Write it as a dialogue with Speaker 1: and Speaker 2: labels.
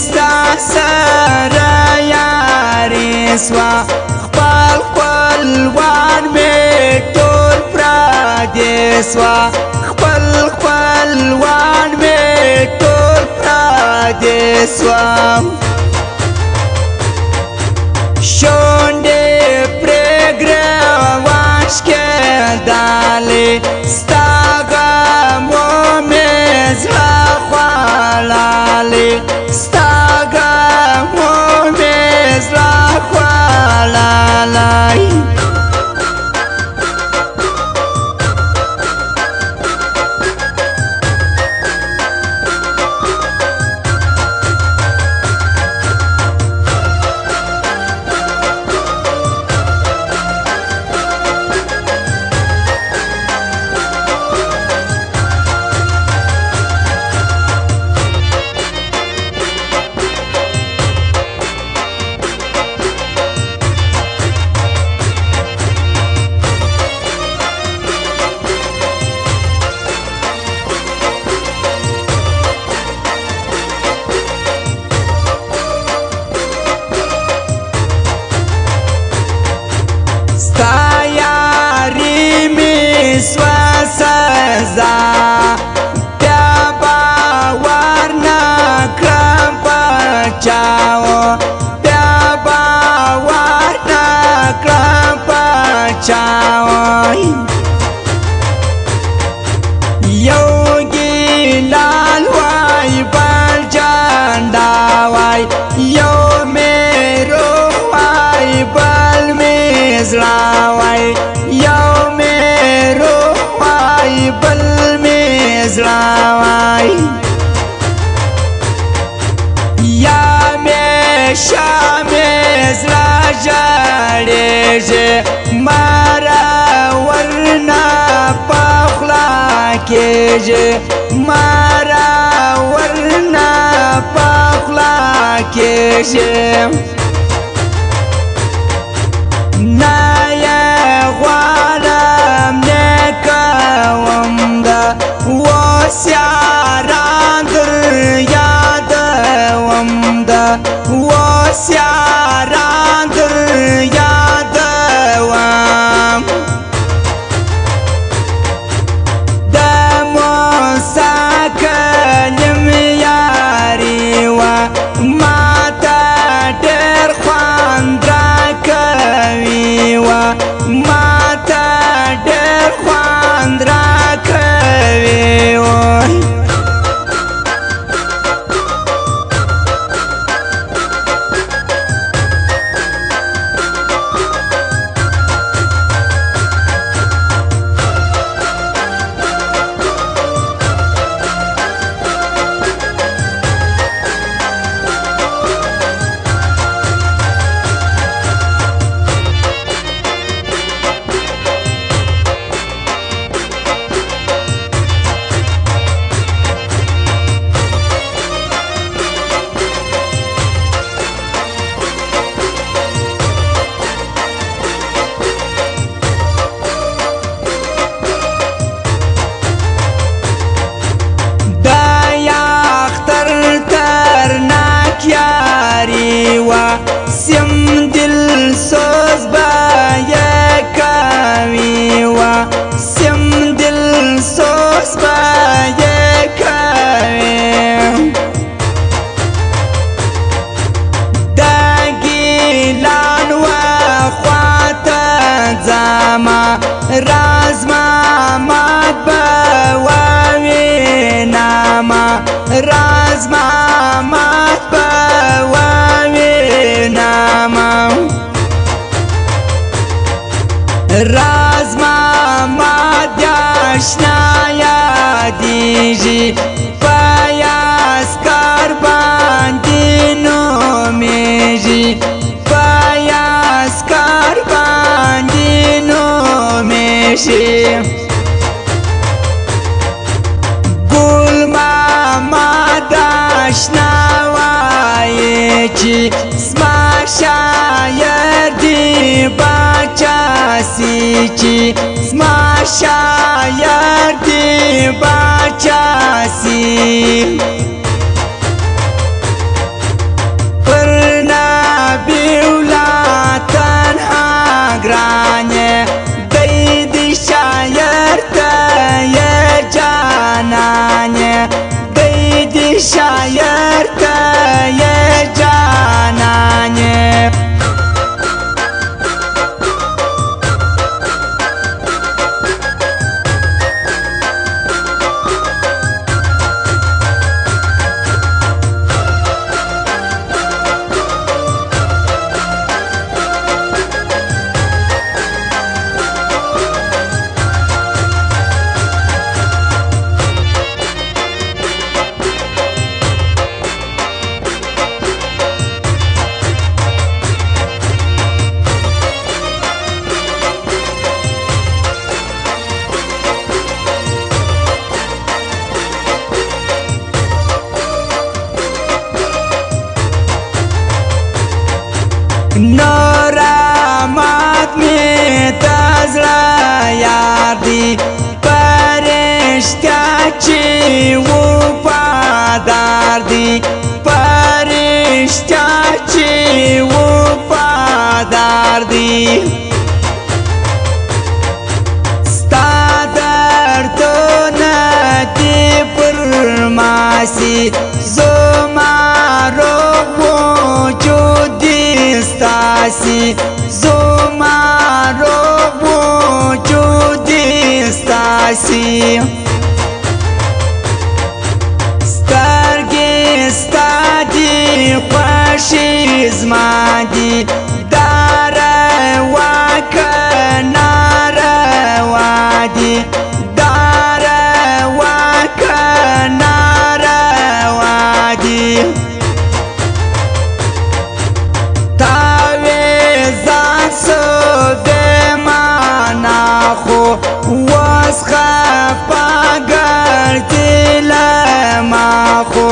Speaker 1: ستا سره یاري سوه خپل خپلوان مې ټول پردي سوه خپل خپلوان مې ټول پردي سوه شونډې پرېږدوان ښکېدلې ستا غمو مې زړه خوړلې ستا غمو مې زړه خوړلې سزا بیا باور نه کړم په چاو بیا باور نه کړم په چاو یو ګیلال وای بل جاندا وای یو میرو وای بل میزړه وای یو میرو بل می زړه وای یا می شامې زړه ژړېږي ماره ورنه په خوله کېږي ماره ورنه په خوله کېږي نه یې غواړم اوس یاران در یادوم ده اوس یاران در یادوم د موسی کلم یاري وه ماته ډېر خوند راکوي وه ماته ډېر خوند راکوي سم دل سوز بایا کوي وا سم دل سوز بایا کوي دا ګیلان وا خواته زما راز ما مات بوي ناما راز ما مات راز ماما داشنا یادیږي په یاسکار باندې نومیږي په یاسکار باندې نومیږي ګل ماما داشنا وایي چې زما شاعر دی باچا سی چې زما شاعر دی باچا سی شاعر ته یې جانانې نورامات می تزړه یار دی پرشتیا چې وفادار دی پرشتیا چې وفادار دی ستا دردونه دې پر ماسي زما روح وجود ستاسي زما روح وجود ستاسي سترګې ستا دي خوښې زما دي دا روا که ناروا دي دا روا که ناروا دي واسخه پاګر دل ما خو